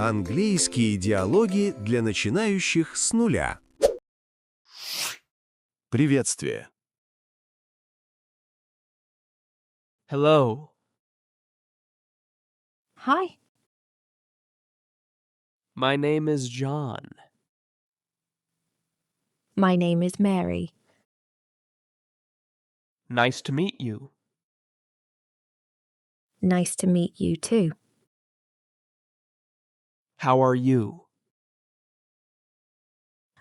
Английские диалоги для начинающих с нуля. Приветствие. Hello. Hi, My name is John. my name is Mary. Nice to meet you. Nice to meet you too. How are you?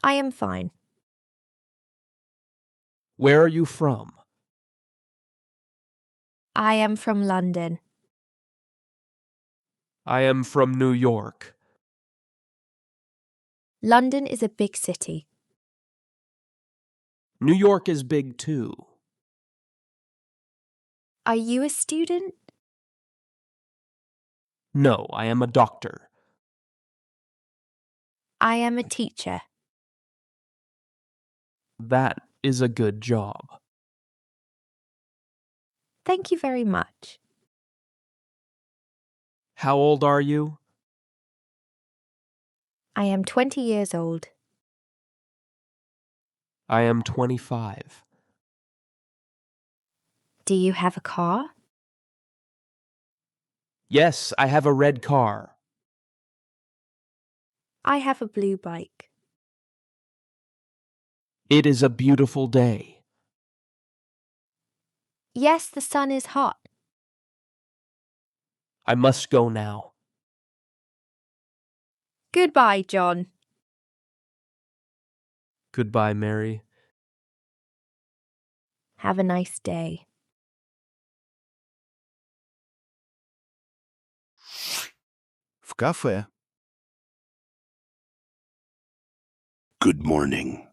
I am fine. Where are you from? I am from London. I am from New York. London is a big city. New York is big too. Are you a student? No, I am a doctor. I am a teacher. That is a good job. Thank you very much. How old are you? I am 20 years old. I am 25. Do you have a car? Yes, I have a red car. I have a blue bike. It is a beautiful day. Yes, the sun is hot. I must go now. Goodbye, John. Goodbye, Mary. Have a nice day. В кафе. Good morning.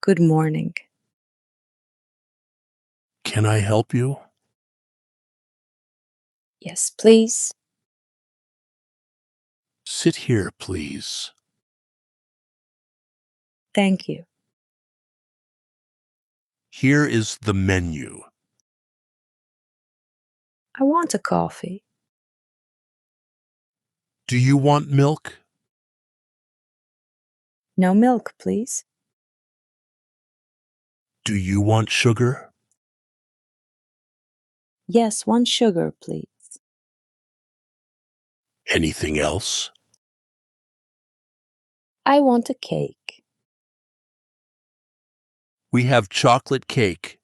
Good morning. Can I help you? Yes, please. Sit here, please. Thank you. Here is the menu. I want a coffee. Do you want milk? No milk, please. Do you want sugar? Yes, one sugar, please. Anything else? I want a cake. We have chocolate cake.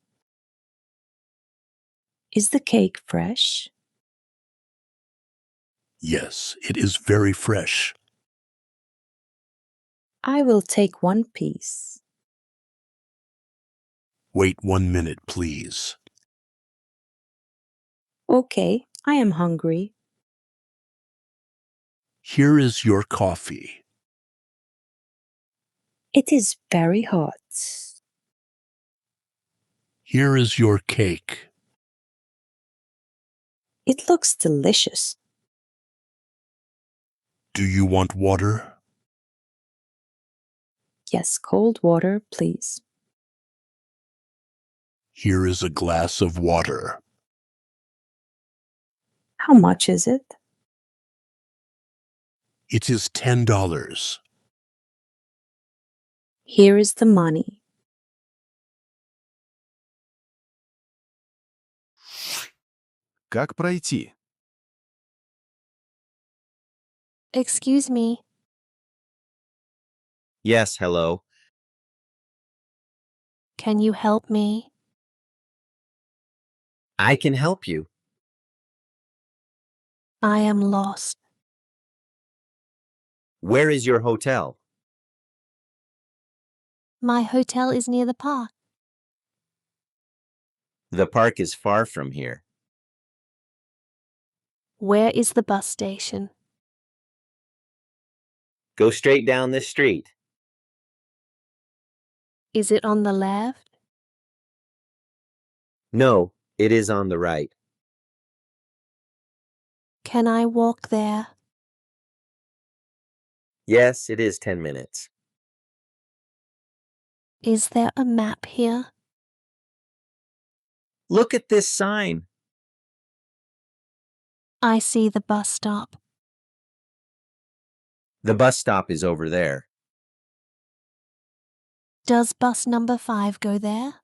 Is the cake fresh? Yes, it is very fresh. I will take one piece. Wait 1 minute, please. Okay, I am hungry. Here is your coffee. It is very hot. Here is your cake. It looks delicious. Do you want water? Yes, cold water, please. Here is a glass of water. How much is it? It is $10. Here is the money. Как пройти? Excuse me. Yes, hello. Can you help me? I can help you. I am lost. Where is your hotel? My hotel is near the park. The park is far from here. Where is the bus station? Go straight down this street. Is it on the left? No, it is on the right. Can I walk there? Yes, it is 10 minutes. Is there a map here? Look at this sign. I see the bus stop. The bus stop is over there. Does bus number 5 go there?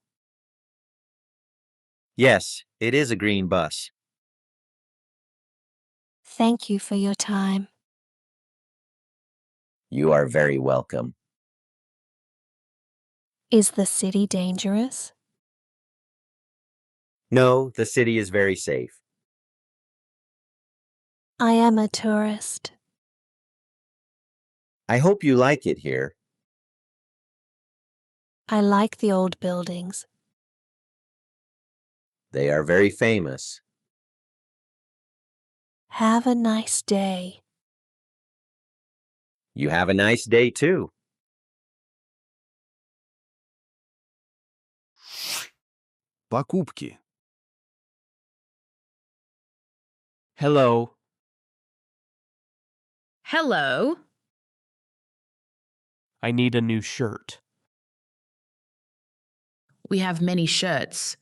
Yes, it is a green bus. Thank you for your time. You are very welcome. Is the city dangerous? No, the city is very safe. I am a tourist. I hope you like it here. I like the old buildings. They are very famous. Have a nice day. You have a nice day too. Покупки. Hello. Hello. I need a new shirt. We have many shirts.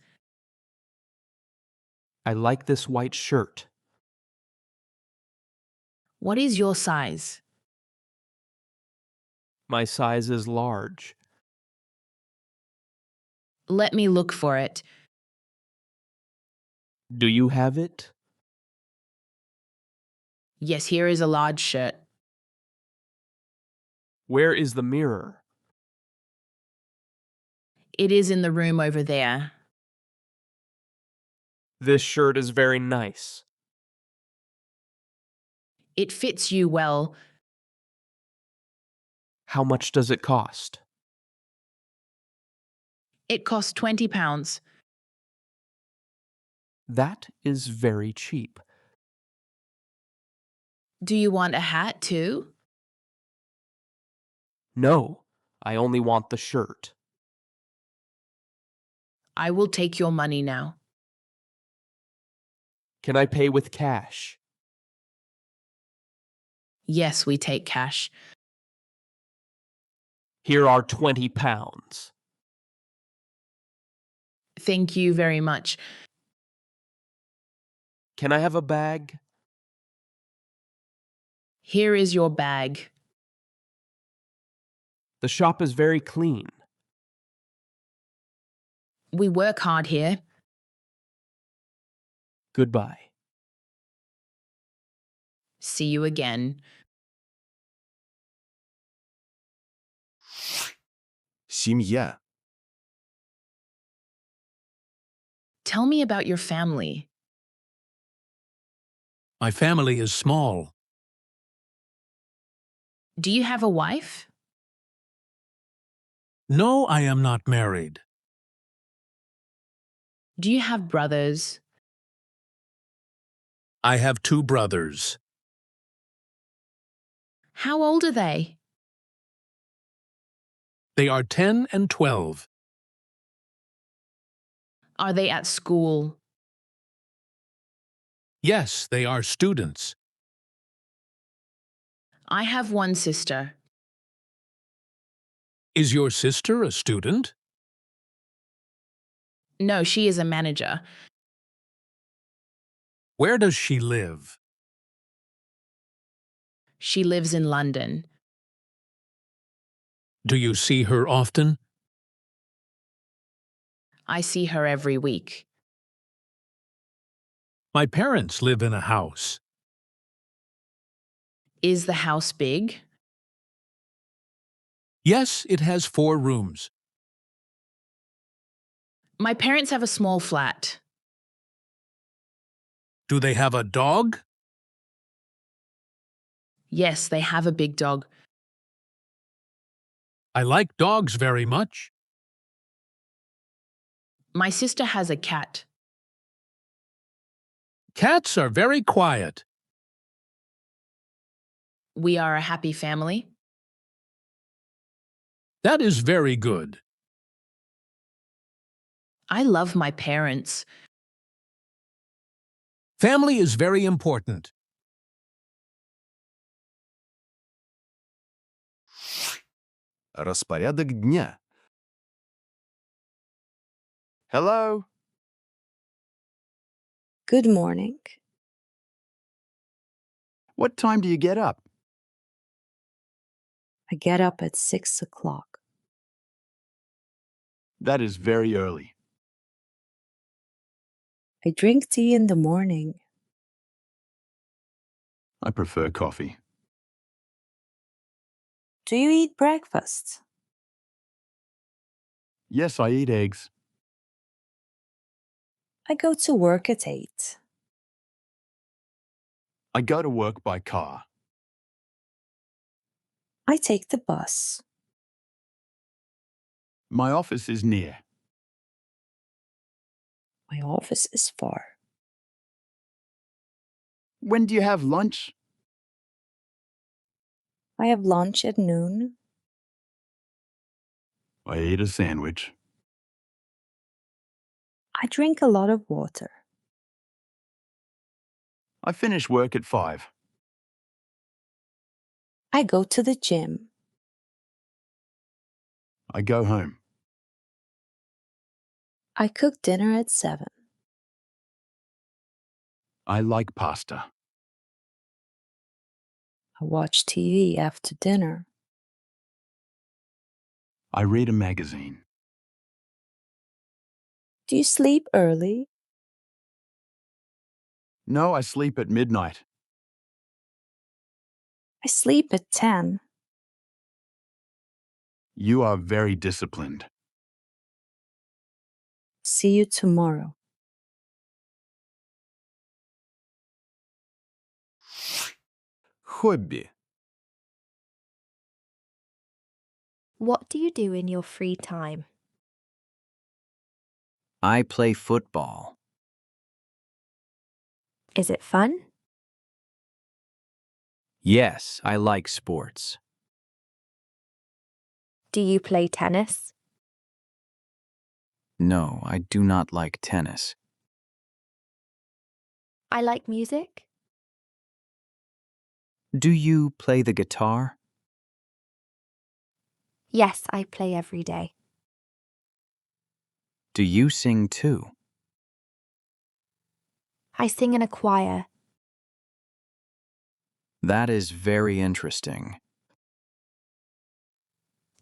I like this white shirt. What is your size? My size is large. Let me look for it. Do you have it? Yes, here is a large shirt. Where is the mirror? It is in the room over there. This shirt is very nice. It fits you well. How much does it cost? It costs £20. That is very cheap. Do you want a hat too? No, I only want the shirt. I will take your money now. Can I pay with cash? Yes, we take cash. Here are £20. Thank you very much. Can I have a bag? Here is your bag. The shop is very clean. We work hard here. Goodbye. See you again. Семья. Tell me about your family. My family is small. Do you have a wife? No, I am not married. Do you have brothers? I have 2 brothers. How old are they? They are 10 and 12. Are they at school? Yes, they are students. I have one sister. Is your sister a student? No, she is a manager. Where does she live? She lives in London. Do you see her often? I see her every week. My parents live in a house. Is the house big? Yes, it has 4 rooms. My parents have a small flat. Do they have a dog? Yes, they have a big dog. I like dogs very much. My sister has a cat. Cats are very quiet. We are a happy family. That is very good. I love my parents. Family is very important. Распорядок дня. Hello. Good morning. What time do you get up? I get up at 6 o'clock. That is very early. I drink tea in the morning. I prefer coffee. Do you eat breakfast? Yes, I eat eggs. I go to work at 8. I go to work by car. I take the bus. My office is near. My office is far. When do you have lunch? I have lunch at noon. I ate a sandwich. I drink a lot of water. I finish work at 5. I go to the gym. I go home. I cook dinner at 7. I like pasta. I watch TV after dinner. I read a magazine. Do you sleep early? No, I sleep at midnight. I sleep at 10. You are very disciplined. See you tomorrow. Хобби. What do you do in your free time? I play football. Is it fun? Yes, I like sports. Do you play tennis? No, I do not like tennis. I like music. Do you play the guitar? Yes, I play every day. Do you sing too? I sing in a choir. That is very interesting.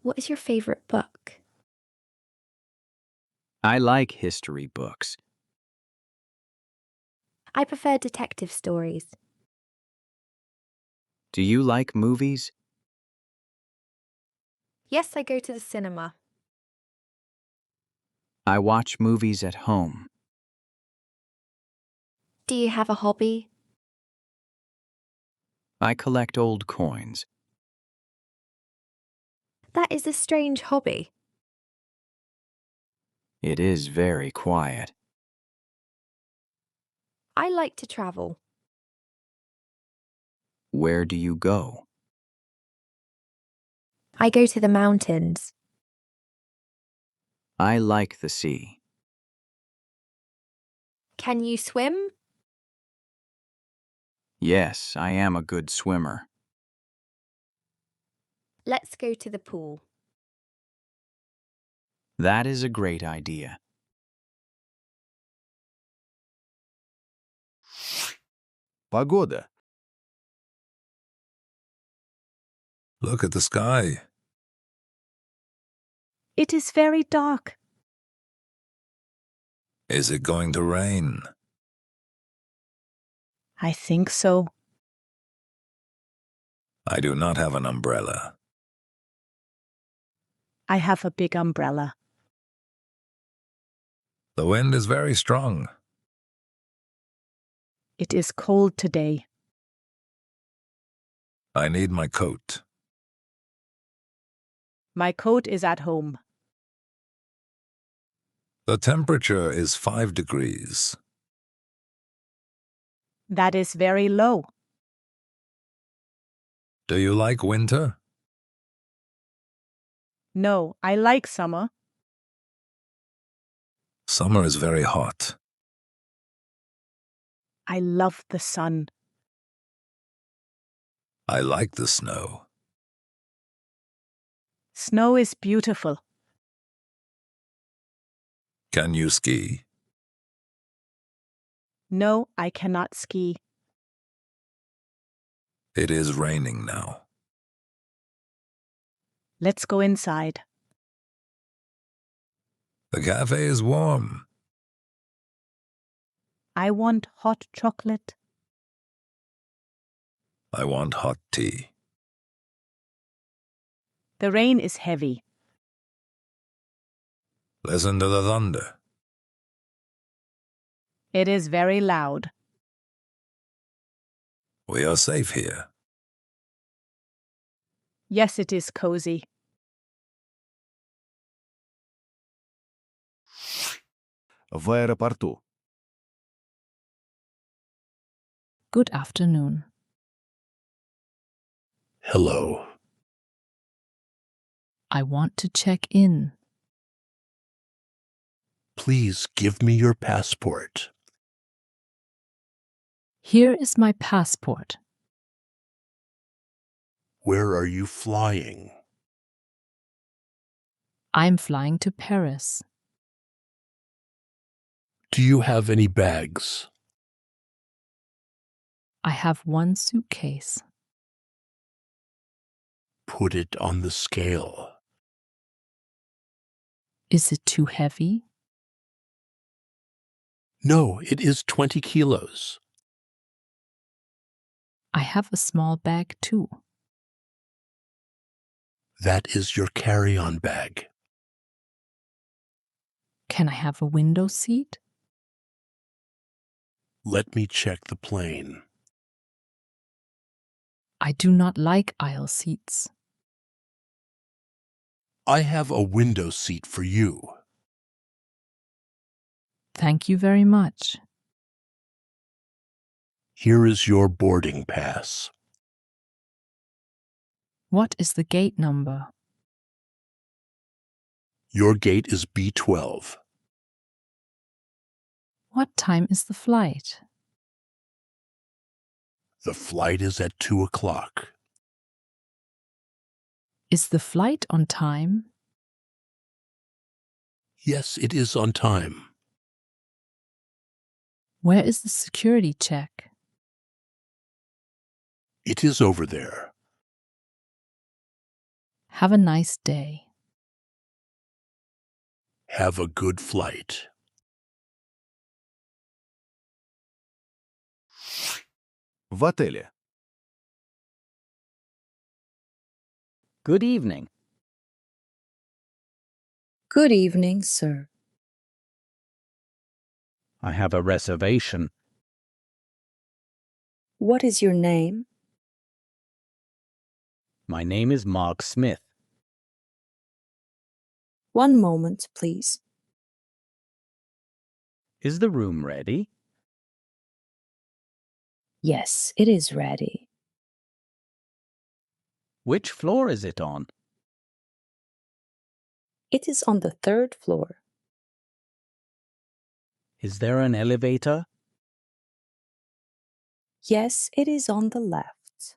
What is your favorite book? I like history books. I prefer detective stories. Do you like movies? Yes, I go to the cinema. I watch movies at home. Do you have a hobby? I collect old coins. That is a strange hobby. It is very quiet. I like to travel. Where do you go? I go to the mountains. I like the sea. Can you swim? Yes, I am a good swimmer. Let's go to the pool. That is a great idea. Погода. Look at the sky. It is very dark. Is it going to rain? I think so. I do not have an umbrella. I have a big umbrella. The wind is very strong. It is cold today. I need my coat. My coat is at home. The temperature is 5 degrees. That is very low. Do you like winter? No, I like summer. Summer is very hot. I love the sun. I like the snow. Snow is beautiful. Can you ski? No, I cannot ski. It is raining now. Let's go inside. The cafe is warm. I want hot chocolate. I want hot tea. The rain is heavy. Listen to the thunder. It is very loud. We are safe here. Yes, it is cozy. В аэропорту. Good afternoon. Hello. I want to check in. Please give me your passport. Here is my passport. Where are you flying? I'm flying to Paris. Do you have any bags? I have one suitcase. Put it on the scale. Is it too heavy? No, it is 20 kilos. I have a small bag too. That is your carry-on bag. Can I have a window seat? Let me check the plane. I do not like aisle seats. I have a window seat for you. Thank you very much. Here is your boarding pass. What is the gate number? Your gate is B12. What time is the flight? The flight is at 2 o'clock. Is the flight on time? Yes, it is on time. Where is the security check? It is over there. Have a nice day. Have a good flight. В отеле. Good evening. Good evening, sir. I have a reservation. What is your name? My name is Mark Smith. One moment, please. Is the room ready? Yes, it is ready. Which floor is it on? It is on the 3rd floor. Is there an elevator? Yes, it is on the left.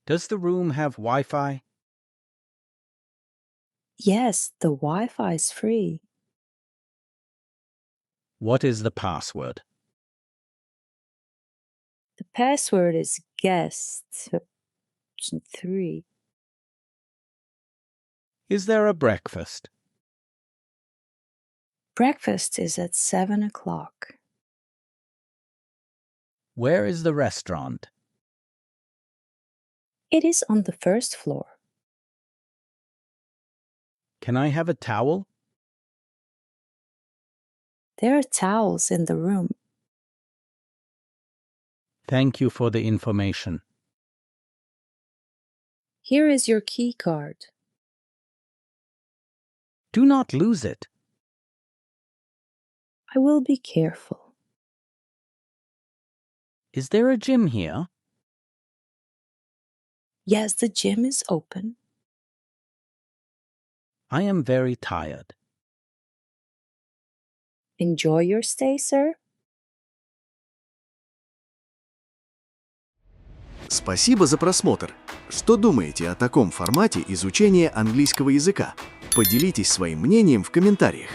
Does the room have Wi-Fi? Yes, the Wi-Fi is free. What is the password? The password is guest 3. Is there a breakfast? Breakfast is at 7 o'clock. Where is the restaurant? It is on the 1st floor. Can I have a towel? There are towels in the room. Thank you for the information. Here is your key card. Do not lose it. I will be careful. Is there a gym here? Yes, the gym is open. I am very tired. Enjoy your stay, sir. Спасибо за просмотр. Что думаете о таком формате изучения английского языка? Поделитесь своим мнением в комментариях.